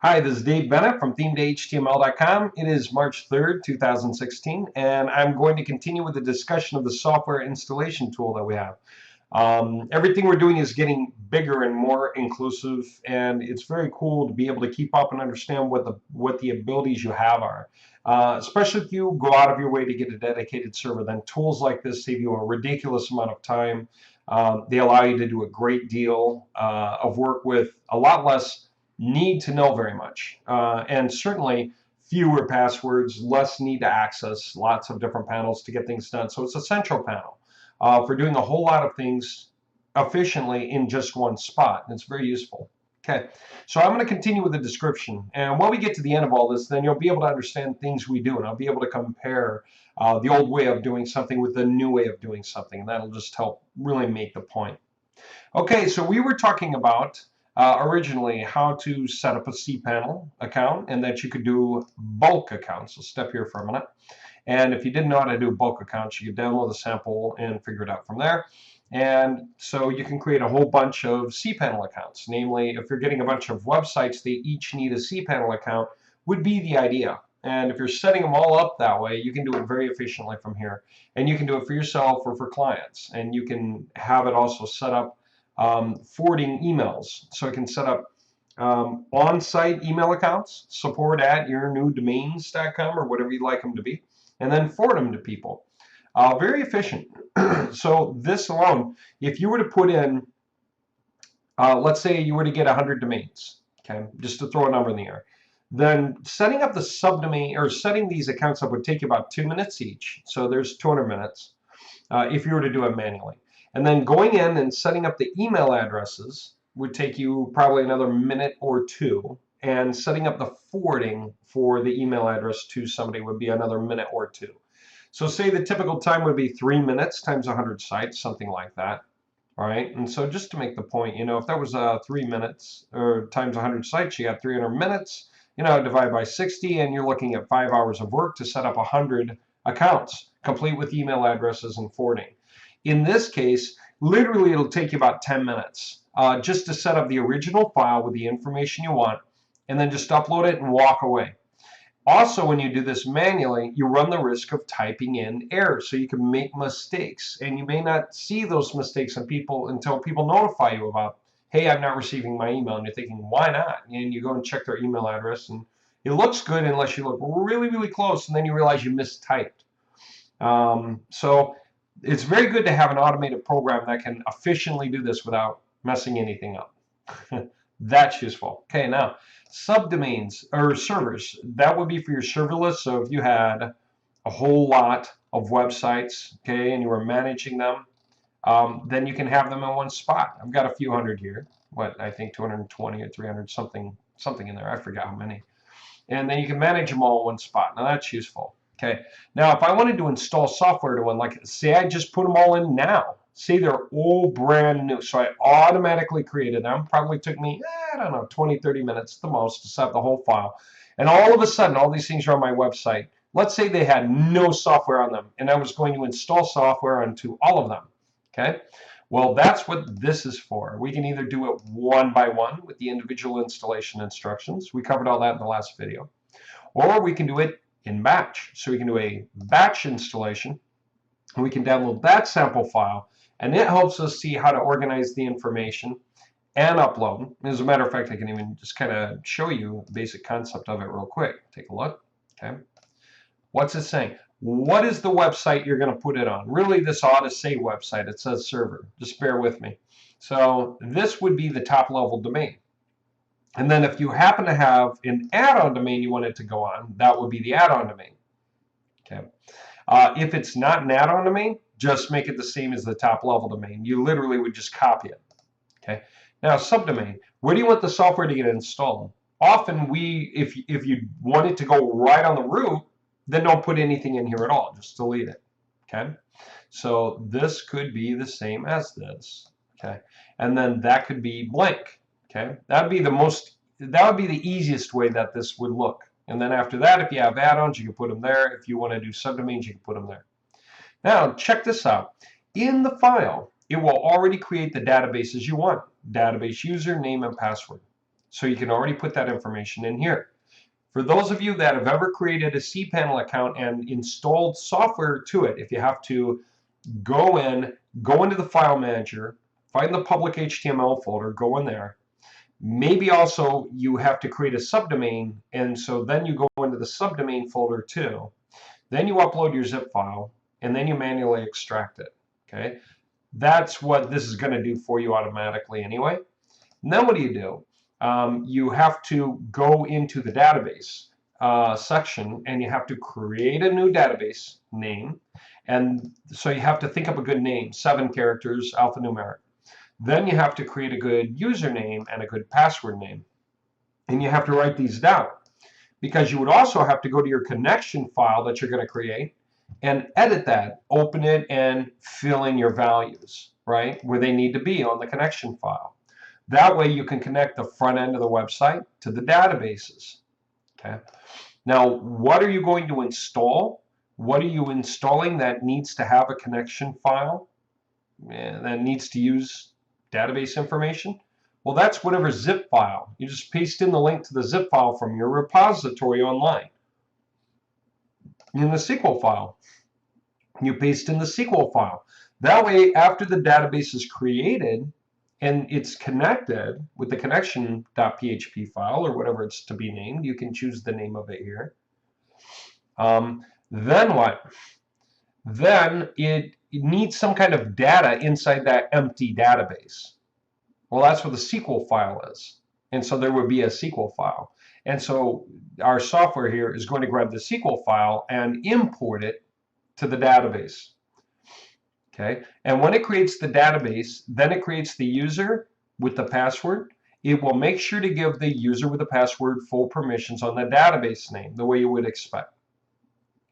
Hi, this is Dave Bennett from T2HA.com. It is March 3rd, 2016, and I'm going to continue with the discussion of the software installation tool that we have. Everything we're doing is getting bigger and more inclusive, and it's very cool to be able to keep up and understand what the abilities you have are. Especially if you go out of your way to get a dedicated server, then tools like this save you a ridiculous amount of time. They allow you to do a great deal of work with a lot less need to know very much, and certainly fewer passwords, less need to access lots of different panels to get things done. So it's a central panel for doing a whole lot of things efficiently in just one spot. And it's very useful. Okay, so I'm going to continue with the description. And when we get to the end of all this, then you'll be able to understand things we do. And I'll be able to compare the old way of doing something with the new way of doing something. And that'll just help really make the point. Okay, so we were talking about originally how to set up a cPanel account and that you could do bulk accounts. So step here for a minute. And if you didn't know how to do bulk accounts, you could download the sample and figure it out from there. And so you can create a whole bunch of cPanel accounts. Namely, if you're getting a bunch of websites, they each need a cPanel account, would be the idea. And if you're setting them all up that way, you can do it very efficiently from here. And you can do it for yourself or for clients. And you can have it also set up forwarding emails. So it can set up on-site email accounts, support at yournewdomains.com or whatever you'd like them to be, and then forward them to people. Very efficient. So this alone, if you were to put in, let's say you were to get 100 domains, okay, just to throw a number in the air, then setting up the subdomain or setting these accounts up would take you about 2 minutes each. So there's 200 minutes if you were to do it manually. And then going in and setting up the email addresses would take you probably another minute or two. And setting up the forwarding for the email address to somebody would be another minute or two. So say the typical time would be 3 minutes times 100 sites, something like that. All right. And so just to make the point, if that was 3 minutes or times 100 sites, you got 300 minutes, divide by 60, and you're looking at 5 hours of work to set up 100 accounts, complete with email addresses and forwarding. In this case, literally it'll take you about 10 minutes just to set up the original file with the information you want, and then just upload it and walk away. Also, when you do this manually, you run the risk of typing in errors, so you can make mistakes, and you may not see those mistakes until people notify you about, hey, I'm not receiving my email, and you're thinking, why not? And you go and check their email address, and it looks good unless you look really, really close, and then you realize you mistyped. So it's very good to have an automated program that can efficiently do this without messing anything up. That's useful. Okay, now subdomains or servers, that would be for your serverless. So if you had a whole lot of websites, okay, and you were managing them, then you can have them in one spot. I've got a few hundred here. I think 220 or 300, something in there. I forgot how many. And then you can manage them all in one spot. Now that's useful. Okay. Now, if I wanted to install software to one, like say I just put them all in now, say they're all brand new. So I automatically created them. Probably took me, I don't know, 20, 30 minutes at the most to set up the whole file. And all of a sudden, all these things are on my website. Let's say they had no software on them, and I was going to install software onto all of them. Okay. Well, that's what this is for. We can either do it one by one with the individual installation instructions. We covered all that in the last video. Or we can do it in batch. So we can do a batch installation. We can download that sample file, and it helps us see how to organize the information and upload. As a matter of fact, I can even just kind of show you the basic concept of it real quick. Take a look. Okay. What's it saying? What is the website you're going to put it on? Really, this ought to say website. It says server. Just bear with me. So this would be the top level domain. And then if you happen to have an add-on domain you want it to go on, that would be the add-on domain. Okay. If it's not an add-on domain, just make it the same as the top level domain. You literally would just copy it. Okay. Now subdomain, where do you want the software to get installed? Often if you want it to go right on the root, then don't put anything in here at all. Just delete it. Okay. So this could be the same as this. Okay. And then that could be blank. Okay. That would be the easiest way that this would look. And then after that, if you have add-ons, you can put them there. If you want to do subdomains, you can put them there. Now, check this out. In the file, it will already create the databases you want. Database user, name, and password. So you can already put that information in here. For those of you that have ever created a cPanel account and installed software to it, if you have to go into the file manager, find the public HTML folder, go in there. Maybe also you have to create a subdomain, and so then you go into the subdomain folder too. Then you upload your zip file, and then you manually extract it. Okay, that's what this is going to do for you automatically anyway. And then what do? You have to go into the database section, and you have to create a new database name. And so you have to think up a good name, 7 characters, alphanumeric. Then you have to create a good username and a good password name. And you have to write these down, because you would also have to go to your connection file that you're going to create and edit that, open it, and fill in your values, right, where they need to be on the connection file. That way you can connect the front end of the website to the databases. Okay. Now, what are you going to install? What are you installing that needs to have a connection file and that needs to use database information? Well, that's whatever zip file. You just paste in the link to the zip file from your repository online. In the SQL file, you paste in the SQL file. That way, after the database is created and it's connected with the connection.php file or whatever it's to be named, you can choose the name of it here. Then what? Then it needs some kind of data inside that empty database. Well, that's what the SQL file is. And so there would be a SQL file. And so our software here is going to grab the SQL file and import it to the database. Okay. And when it creates the database, then it creates the user with the password. It will make sure to give the user with the password full permissions on the database name, the way you would expect.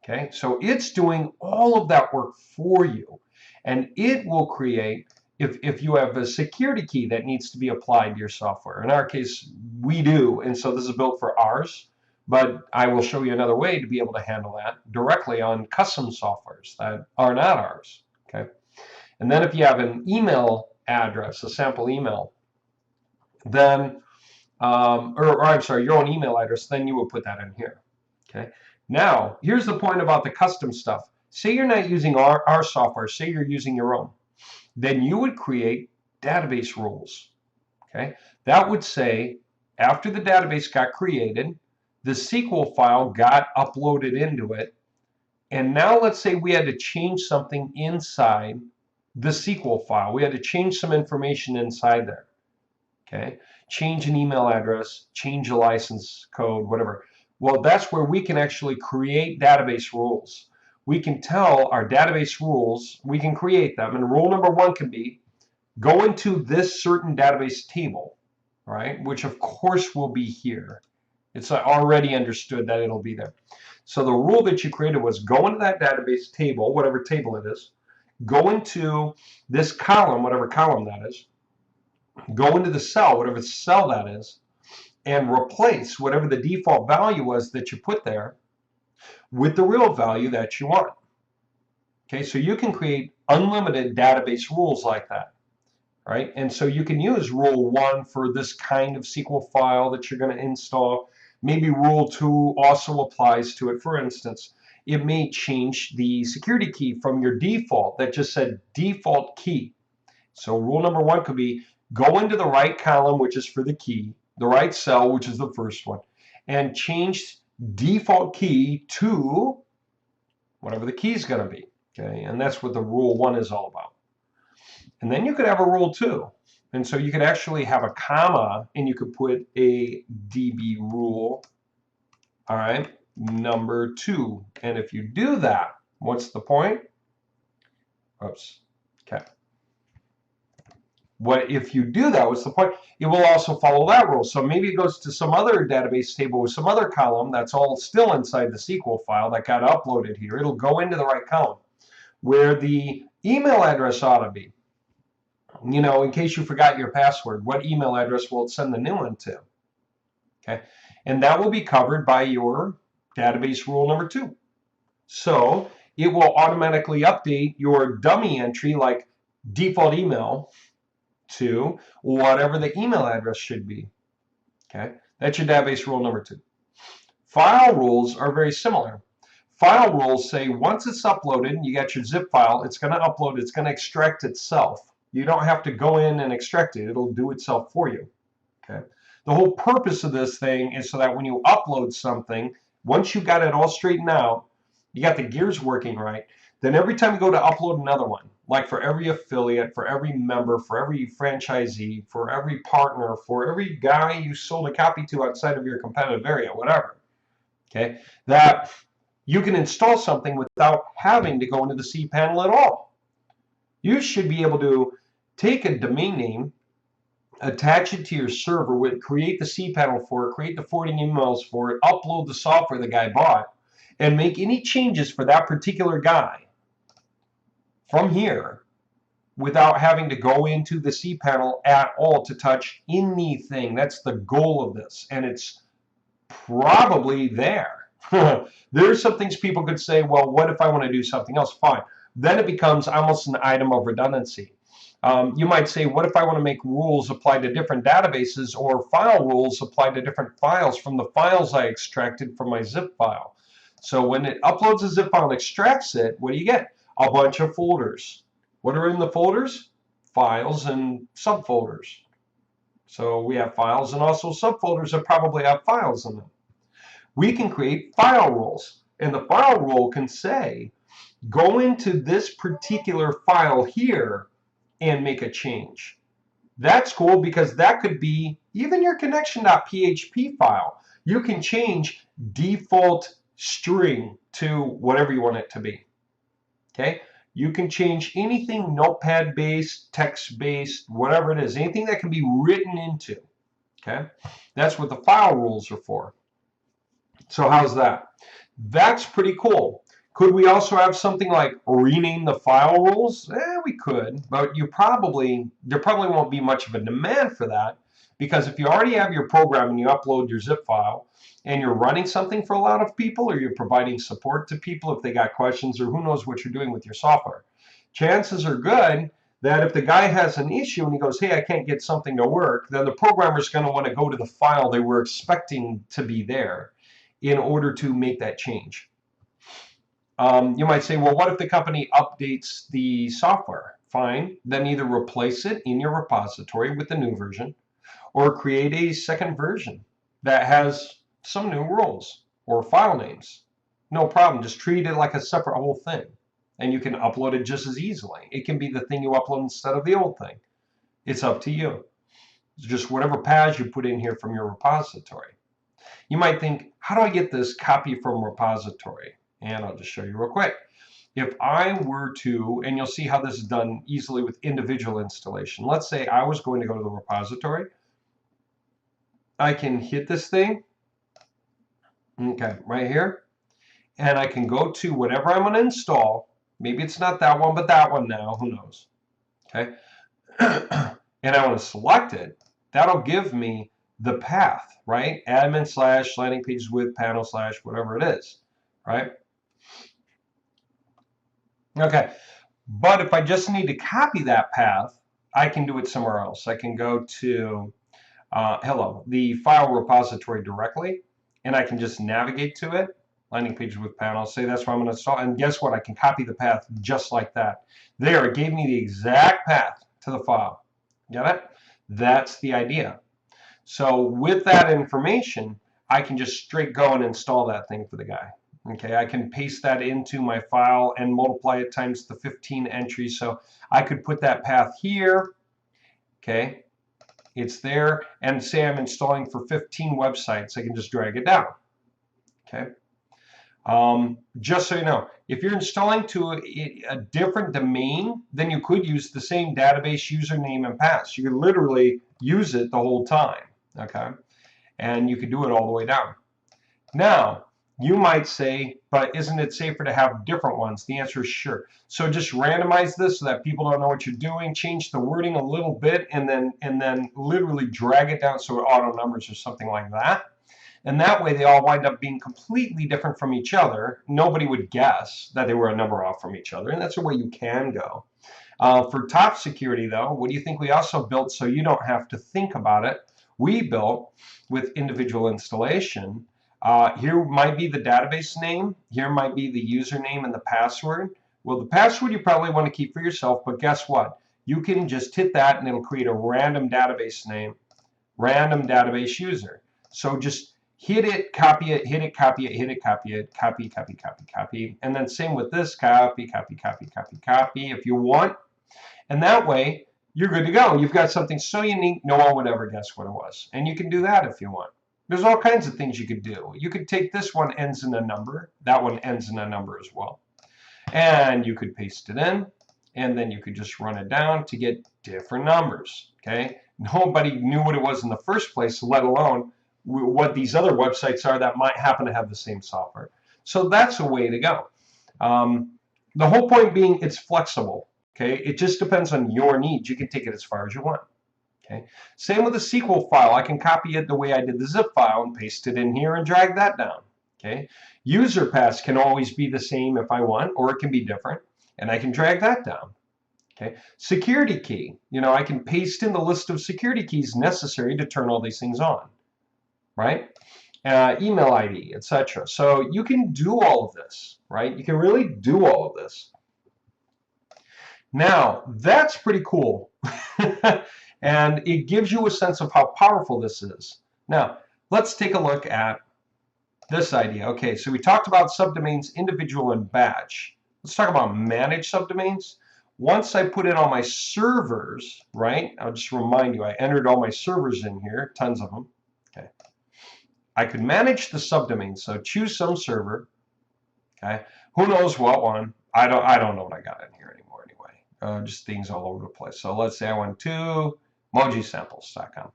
Okay. So it's doing all of that work for you. And it will create, if you have a security key that needs to be applied to your software. In our case, we do, and so this is built for ours, but I will show you another way to be able to handle that directly on custom softwares that are not ours. Okay, and then if you have an email address, a sample email, then, or I'm sorry, your own email address, then you will put that in here. Okay, now here's the point about the custom stuff. Say you're not using our software, say you're using your own. Then you would create database rules. Okay, that would say after the database got created, the SQL file got uploaded into it, and now let's say we had to change something inside the SQL file. We had to change some information inside there. Okay, change an email address, change a license code, whatever. Well, that's where we can actually create database rules. We can tell our database rules, we can create them, and rule number 1 can be go into this certain database table, right, which of course will be here. It's already understood that it'll be there. So the rule that you created was go into that database table, whatever table it is, go into this column, whatever column that is, go into the cell, whatever cell that is, and replace whatever the default value was that you put there with the real value that you want. Okay, so you can create unlimited database rules like that, right? And so you can use rule 1 for this kind of SQL file that you're going to install. Maybe rule 2 also applies to it. For instance, it may change the security key from your default that just said default key. So rule number 1 could be go into the right column, which is for the key, the right cell, which is the first one, and change default key to whatever the key is going to be. Okay, and that's what the rule 1 is all about. And then you could have a rule 2. And so you could actually have a comma and you could put a DB rule, all right, number 2. And if you do that, what's the point? Oops, okay. What if you do that? What's the point? It will also follow that rule. So maybe it goes to some other database table with some other column that's all still inside the SQL file that got uploaded here. It'll go into the right column where the email address ought to be. You know, in case you forgot your password, what email address will it send the new one to? Okay, and that will be covered by your database rule number 2. So it will automatically update your dummy entry like default email to whatever the email address should be. Okay, that's your database rule number 2. File rules are very similar. File rules say once it's uploaded, you got your zip file, it's going to upload, it's going to extract itself. You don't have to go in and extract it. It'll do itself for you. Okay. The whole purpose of this thing is so that when you upload something, once you got it all straightened out, you got the gears working right, then every time you go to upload another one, like for every affiliate, for every member, for every franchisee, for every partner, for every guy you sold a copy to outside of your competitive area, whatever, okay, that you can install something without having to go into the cPanel at all. You should be able to take a domain name, attach it to your server, create the cPanel for it, create the forwarding emails for it, upload the software the guy bought, and make any changes for that particular guy from here without having to go into the cPanel at all to touch anything. That's the goal of this, and it's probably there. There's some things people could say, well, what if I want to do something else? Fine. Then it becomes almost an item of redundancy. You might say, what if I want to make rules apply to different databases, or file rules apply to different files from the files I extracted from my zip file? So when it uploads a zip file and extracts it, what do you get? A bunch of folders. What are in the folders? Files and subfolders. So we have files and also subfolders that probably have files in them. We can create file rules, and the file rule can say, go into this particular file here and make a change. That's cool because that could be even your connection.php file. You can change default string to whatever you want it to be. Okay? You can change anything notepad-based, text-based, whatever it is, anything that can be written into. Okay? That's what the file rules are for. So how's that? That's pretty cool. Could we also have something like rename the file rules? We could, but there probably won't be much of a demand for that, because if you already have your program and you upload your zip file and you're running something for a lot of people, or you're providing support to people if they got questions, or who knows what you're doing with your software, chances are good that if the guy has an issue and he goes, hey, I can't get something to work, then the programmer's going to want to go to the file they were expecting to be there in order to make that change. You might say, well, what if the company updates the software? Fine, then either replace it in your repository with the new version, or create a second version that has some new rules or file names. No problem, just treat it like a separate whole thing, and you can upload it just as easily. It can be the thing you upload instead of the old thing. It's up to you. It's just whatever paths you put in here from your repository. You might think, how do I get this copy from repository? And I'll just show you real quick. If I were to, and you'll see how this is done easily with individual installation. Let's say I was going to go to the repository. I can hit this thing, okay, right here, and I can go to whatever I'm going to install. Maybe it's not that one, but that one now, who knows, okay? And I want to select it. That'll give me the path, right? Admin / landing pages with panel / whatever it is, right? Okay, but if I just need to copy that path, I can do it somewhere else. I can go to, the file repository directly, and I can just navigate to it, landing pages with panels, say that's where I'm going to install, and guess what? I can copy the path just like that. There, it gave me the exact path to the file. Got it? That's the idea. So with that information, I can just straight go and install that thing for the guy. Okay, I can paste that into my file and multiply it times the 15 entries. So I could put that path here. Okay, it's there. And say I'm installing for 15 websites, I can just drag it down. Okay, just so you know, if you're installing to a different domain, then you could use the same database username and pass. You could literally use it the whole time. Okay, and you could do it all the way down. Now, you might say, but isn't it safer to have different ones? The answer is sure. So just randomize this so that people don't know what you're doing. Change the wording a little bit, and then literally drag it down so it auto numbers or something like that. And that way they all wind up being completely different from each other. Nobody would guess that they were a number off from each other, and that's the way you can go. For top security, though, what do you think we also built so you don't have to think about it? we built with individual installation. Here might be the database name. Here might be the username and the password. Well, the password you probably want to keep for yourself, but guess what? You can just hit that and it'll create a random database name, random database user. So just hit it, copy it, hit it, copy it, hit it, copy it, copy, copy, copy, copy. And then same with this, copy, copy, copy, copy, copy if you want. And that way, you're good to go. You've got something so unique, no one would ever guess what it was. And you can do that if you want. There's all kinds of things you could do. You could take this one ends in a number. That one ends in a number as well. And you could paste it in. And then you could just run it down to get different numbers. Okay? Nobody knew what it was in the first place, let alone what these other websites are that might happen to have the same software. So that's a way to go. The whole point being it's flexible. Okay, it just depends on your needs. You can take it as far as you want. Okay, same with a SQL file. I can copy it the way I did the zip file and paste it in here and drag that down. Okay, user pass can always be the same if I want, or it can be different, and I can drag that down. Okay, security key. I can paste in the list of security keys necessary to turn all these things on. Right? Email ID, etc. So you can do all of this. Right? You can really do all of this. Now, that's pretty cool. And it gives you a sense of how powerful this is. Now, let's take a look at this idea. Okay, so we talked about subdomains, individual, and batch. Let's talk about manage subdomains. Once I put in all my servers, right, I'll just remind you, I entered all my servers in here, tons of them. Okay, I could manage the subdomains. So choose some server. Okay, who knows what one? I don't know what I got in here anymore. Just things all over the place. So let's say I went to mojisamples.com.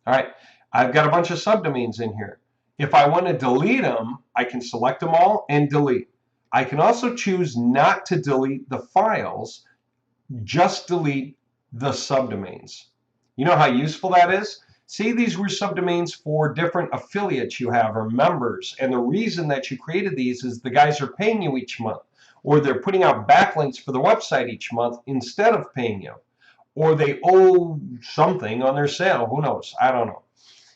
All right, I've got a bunch of subdomains in here. If I want to delete them, I can select them all and delete. I can also choose not to delete the files, just delete the subdomains. You know how useful that is? Say these were subdomains for different affiliates you have or members, and the reason that you created these is the guys are paying you each month, or they're putting out backlinks for the website each month instead of paying you, or they owe something on their sale. Who knows? I don't know.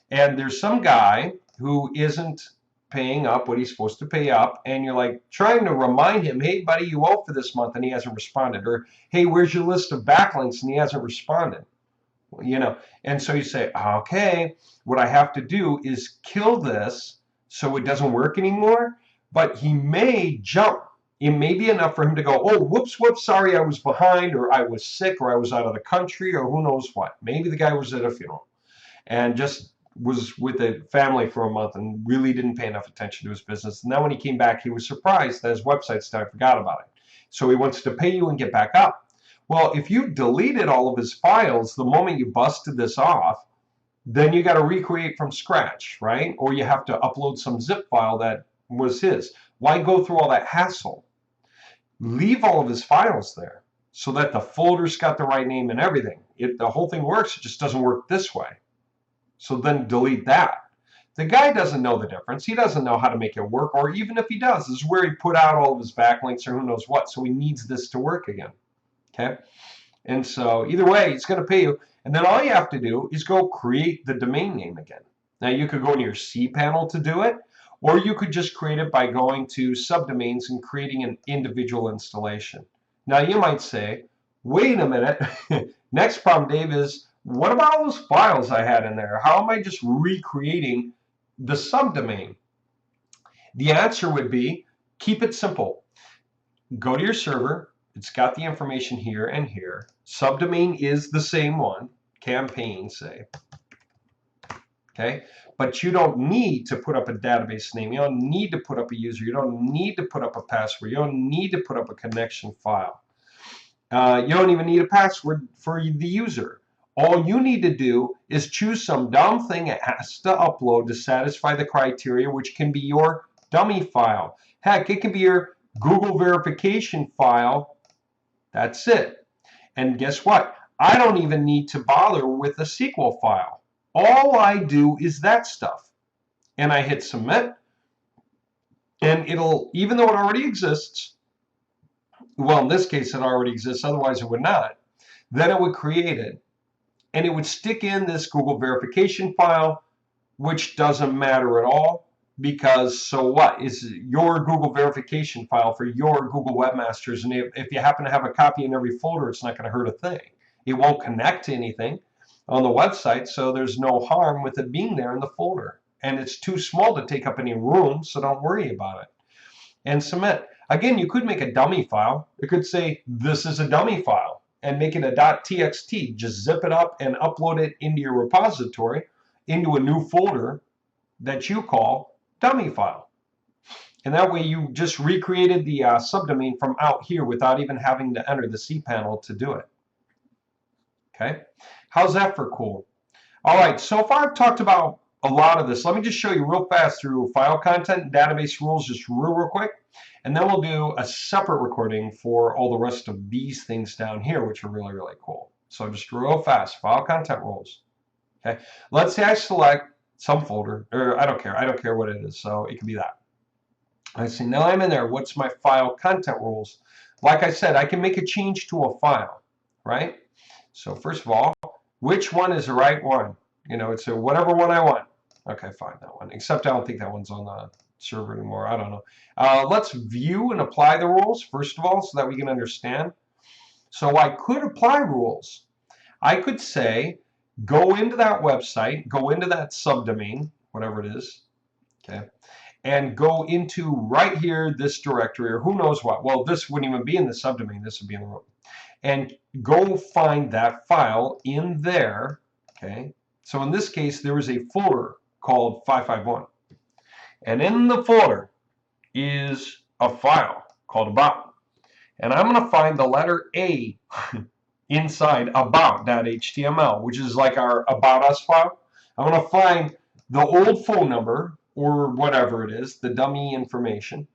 And there's some guy who isn't paying up what he's supposed to pay up, and you're like trying to remind him, hey buddy, you owe for this month, and he hasn't responded, or hey, where's your list of backlinks, and he hasn't responded. And so you say, okay, what I have to do is kill this so it doesn't work anymore, but he may jump. It may be enough for him to go, oh, whoops, sorry, I was behind, or I was sick, or I was out of the country, or who knows what. Maybe the guy was at a funeral and just was with a family for a month and really didn't pay enough attention to his business. And then when he came back, he was surprised that his website started, forgot about it. So he wants to pay you and get back up. Well, if you deleted all of his files the moment you busted this off, then you got to recreate from scratch, right? Or you have to upload some zip file that was his. Why go through all that hassle? Leave all of his files there so that the folder's got the right name and everything. The whole thing works, it just doesn't work this way. So then delete that. The guy doesn't know the difference. He doesn't know how to make it work, or even if he does, this is where he put out all of his backlinks or who knows what, so he needs this to work again. Okay? And so either way, it's going to pay you. And then all you have to do is go create the domain name again. Now you could go into your cPanel to do it, or you could just create it by going to subdomains and creating an individual installation. Now you might say, wait a minute, next problem, Dave, is what about all those files I had in there? How am I just recreating the subdomain? The answer would be, keep it simple. Go to your server. It's got the information here and here. Subdomain is the same one, campaign, say. Okay, but you don't need to put up a database name. You don't need to put up a user. You don't need to put up a password. You don't need to put up a connection file. You don't even need a password for the user. All you need to do is choose some dumb thing it has to upload to satisfy the criteria, which can be your dummy file. Heck, it can be your Google verification file. That's it. And guess what? I don't even need to bother with a SQL file. All I do is that stuff. And I hit submit. And it'll, even though it already exists, well, in this case, it already exists, otherwise it would not, then it would create it. and it would stick in this Google verification file, which doesn't matter at all, because so what? It's your Google verification file for your Google webmasters, and if you happen to have a copy in every folder, it's not going to hurt a thing. It won't connect to anything on the website, so there's no harm with it being there in the folder. And it's too small to take up any room, so don't worry about it. And submit. Again, you could make a dummy file. It could say, this is a dummy file, and make it a .txt. Just zip it up and upload it into your repository, into a new folder that you call dummy file. And that way you just recreated the subdomain from out here without even having to enter the cPanel to do it. Okay, how's that for cool? All right, so far I've talked about a lot of this. Let me just show you real fast through file content and database rules, just real quick, and then we'll do a separate recording for all the rest of these things down here, which are really cool. So just real fast, file content rules. Okay, let's say I select some folder, or I don't care what it is, so it can be that. I say, now I'm in there, what's my file content rules? Like I said, I can make a change to a file, right? So first of all, which one is the right one? You know, it's a whatever one I want. Okay, fine, that one. Except I don't think that one's on the server anymore. I don't know. Let's view and apply the rules, first of all, so that we can understand. So I could apply rules. I could say, go into that website, go into that subdomain, whatever it is, okay, and go into right here, this directory, or who knows what. Well, this wouldn't even be in the subdomain. This would be in the root. And go find that file in there, okay? So in this case, there is a folder called 551. And in the folder is a file called about. And I'm going to find the letter A inside about.html, which is like our about us file. I'm going to find the old phone number, or whatever it is, the dummy information,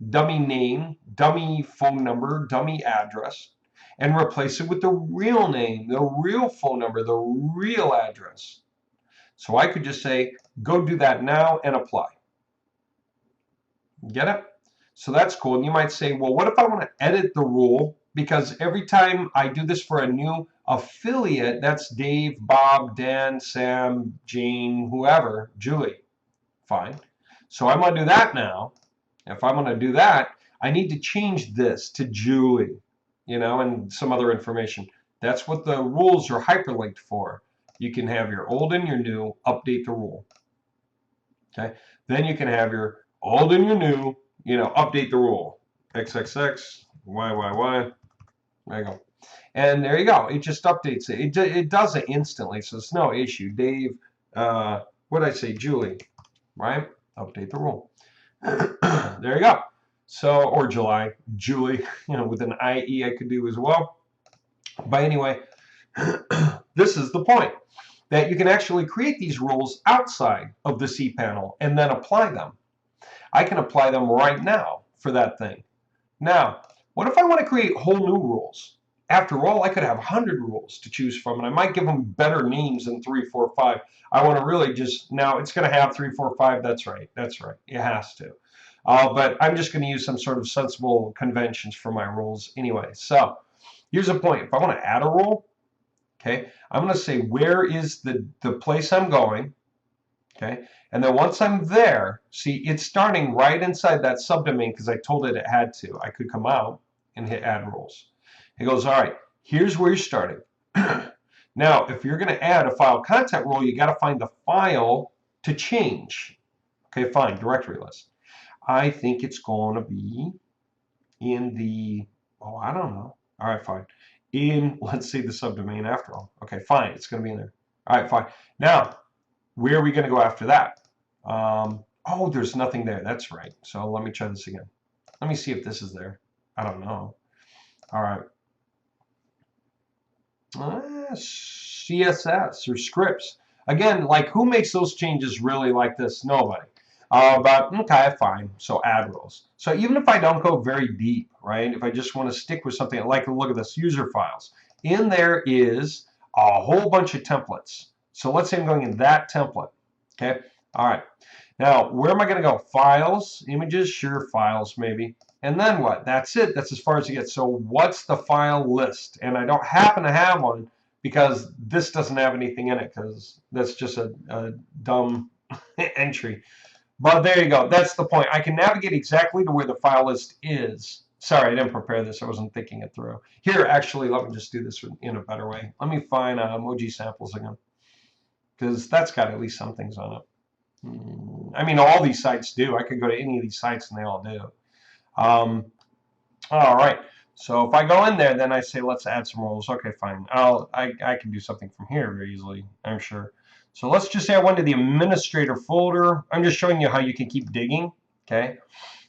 dummy name, dummy phone number, dummy address, and replace it with the real name, the real phone number, the real address. So I could just say, go do that now and apply. Get it? So that's cool. And you might say, well, what if I want to edit the rule? Because every time I do this for a new affiliate, that's Dave, Bob, Dan, Sam, Jane, whoever, Julie. Fine. So I'm going to do that now. If I'm going to do that, I need to change this to Julie, you know, and some other information. That's what the rules are hyperlinked for. You can have your old and your new, update the rule. Okay. Then you can have your old and your new, you know, update the rule. XXX, YYY. There you go. And there you go. It just updates it. It does it instantly, so it's no issue. Dave, what did I say? Julie, right? Update the rule. There you go. So, or July, Julie, you know, with an IE I could do as well. But anyway, this is the point, that you can actually create these rules outside of the cPanel and then apply them. I can apply them right now for that thing. Now, what if I want to create whole new rules? After all, I could have 100 rules to choose from, and I might give them better names than 3, 4, 5. I want to really just, now it's going to have 3, 4, 5. That's right. That's right. It has to. But I'm just going to use some sort of sensible conventions for my rules anyway. So here's a point. If I want to add a rule, okay, I'm going to say, where is the place I'm going? Okay, and then once I'm there, see, it's starting right inside that subdomain because I told it had to. I could come out and hit add rules. It goes, all right, here's where you're starting. Now, if you're going to add a file content rule, you got to find the file to change. Okay, fine, directory list. I think it's going to be in the, oh, I don't know. All right, fine. In, let's say, the subdomain after all. Okay, fine, it's going to be in there. All right, fine. Now, where are we going to go after that? Oh, there's nothing there. That's right. So let me try this again. Let me see if this is there. I don't know. All right. CSS or scripts. Again, like, who makes those changes really like this? Nobody. But okay, fine. So add rules. So even if I don't go very deep, right? If I just want to stick with something like, look at this, user files. In there is a whole bunch of templates. So let's say I'm going in that template. Okay. All right. Now, where am I going to go? Files, images, sure, files maybe. And then what? That's it. That's as far as you get. So what's the file list? And I don't happen to have one. because this doesn't have anything in it, because that's just a dumb entry. But there you go. That's the point. I can navigate exactly to where the file list is. Sorry, I didn't prepare this. I wasn't thinking it through. Here, actually, let me just do this in a better way. Let me find emoji samples again, because that's got at least some things on it. I mean, all these sites do. I could go to any of these sites and they all do. All right. So if I go in there, then I say, let's add some roles. Okay, fine. I can do something from here very easily, I'm sure. So let's just say I went to the administrator folder. I'm just showing you how you can keep digging, okay?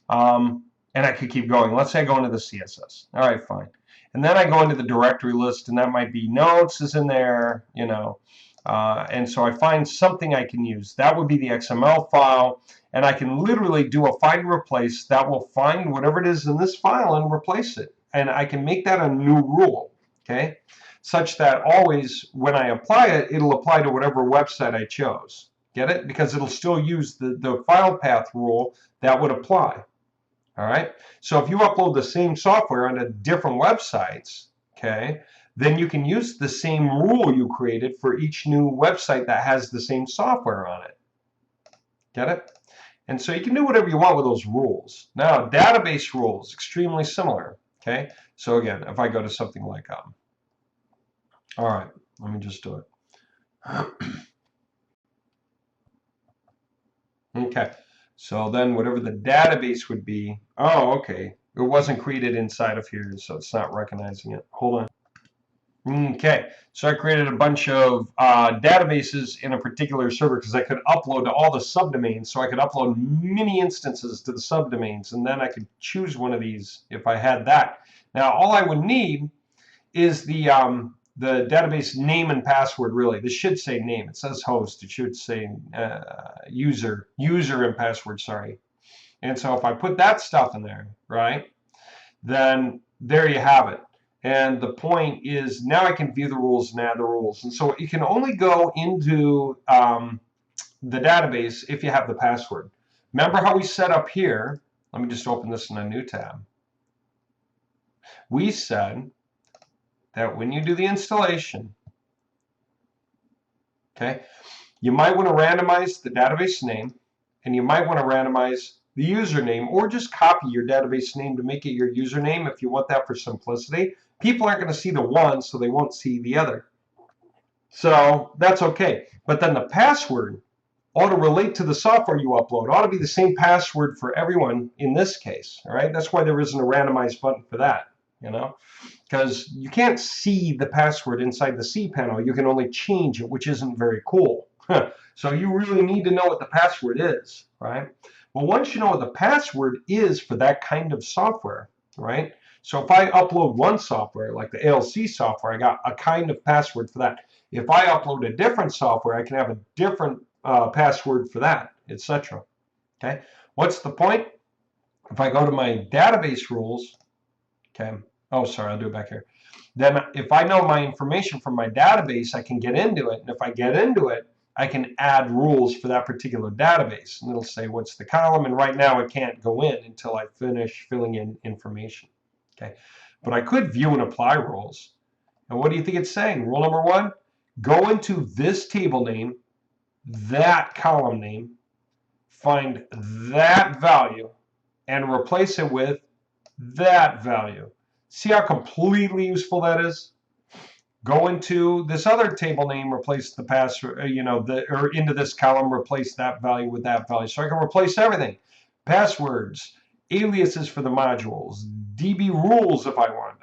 And I could keep going. Let's say I go into the CSS. All right, fine. And then I go into the directory list, and that might be notes is in there, you know. And so I find something I can use. That would be the XML file, and I can literally do a find and replace that will find whatever it is in this file and replace it. And I can make that a new rule, okay? Such that always when I apply it, it'll apply to whatever website I chose. Get it? Because it'll still use the file path rule that would apply. All right. So if you upload the same software onto different websites, okay, then you can use the same rule you created for each new website that has the same software on it. Get it? And so you can do whatever you want with those rules. Now, database rules, extremely similar. Okay. So again, if I go to something like, all right, let me just do it. Okay. So then whatever the database would be, oh, okay. It wasn't created inside of here, so it's not recognizing it. Hold on. Okay. So I created a bunch of databases in a particular server because I could upload to all the subdomains. So I could upload many instances to the subdomains, and then I could choose one of these if I had that. Now, all I would need is the database name and password, really. This should say name. It says host. It should say user and password, sorry. And so if I put that stuff in there, right, then there you have it. And the point is now I can view the rules and add the rules. And so you can only go into the database if you have the password. Remember how we set up here? Let me just open this in a new tab. We said that when you do the installation, okay, you might want to randomize the database name, and you might want to randomize the username, or just copy your database name to make it your username if you want that for simplicity. People aren't going to see the one, so they won't see the other. So that's okay. But then the password ought to relate to the software you upload. Ought to be the same password for everyone in this case. All right. That's why there isn't a randomized button for that. You know, because you can't see the password inside the cPanel. You can only change it, which isn't very cool. So you really need to know what the password is, right? Well, once you know what the password is for that kind of software, right? So if I upload one software, like the ALC software, I got a kind of password for that. If I upload a different software, I can have a different password for that, etc. Okay. What's the point? If I go to my database rules, okay. Oh, sorry, I'll do it back here. Then if I know my information from my database, I can get into it. And if I get into it, I can add rules for that particular database. And it'll say, what's the column? And right now, it can't go in until I finish filling in information. Okay. But I could view and apply rules. And what do you think it's saying? Rule number one, go into this table name, that column name, find that value, and replace it with that value. See how completely useful that is? Go into this other table name, replace the password, or into this column, replace that value with that value. So I can replace everything. Passwords, aliases for the modules, DB rules if I want,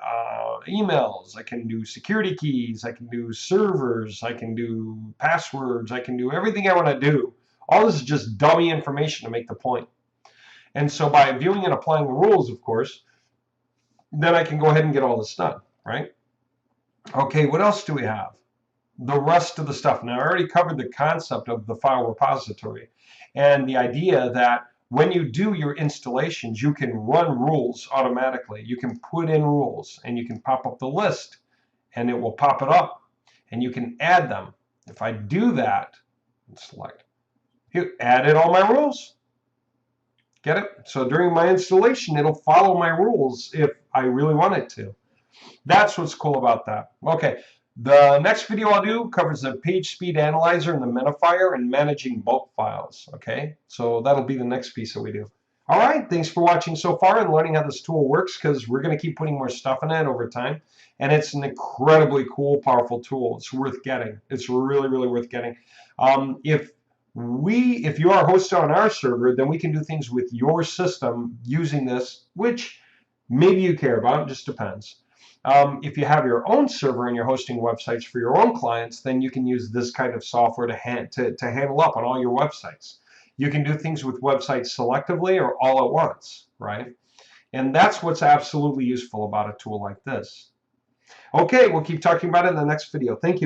emails, I can do security keys, I can do servers, I can do passwords, I can do everything I want to do. All this is just dummy information to make the point. And so by viewing and applying the rules, of course, then I can go ahead and get all this done, right? Okay, what else do we have? The rest of the stuff. Now, I already covered the concept of the file repository and the idea that when you do your installations, you can run rules automatically. You can put in rules and you can pop up the list and it will pop it up and you can add them. If I do that, select, you added all my rules. Get it? So during my installation, it'll follow my rules if I really want it to. That's what's cool about that. Okay, The next video I'll do covers the page speed analyzer and the minifier and managing bulk files. Okay, so that'll be the next piece that we do. All right, thanks for watching so far and learning how this tool works, because we're going to keep putting more stuff in it over time. And it's an incredibly cool, powerful tool. It's worth getting. It's really, really worth getting. If you are hosted on our server, then we can do things with your system using this, which maybe you care about. It just depends. If you have your own server and you're hosting websites for your own clients, then you can use this kind of software to handle up on all your websites. You can do things with websites selectively or all at once, right? And that's what's absolutely useful about a tool like this. Okay, we'll keep talking about it in the next video. Thank you.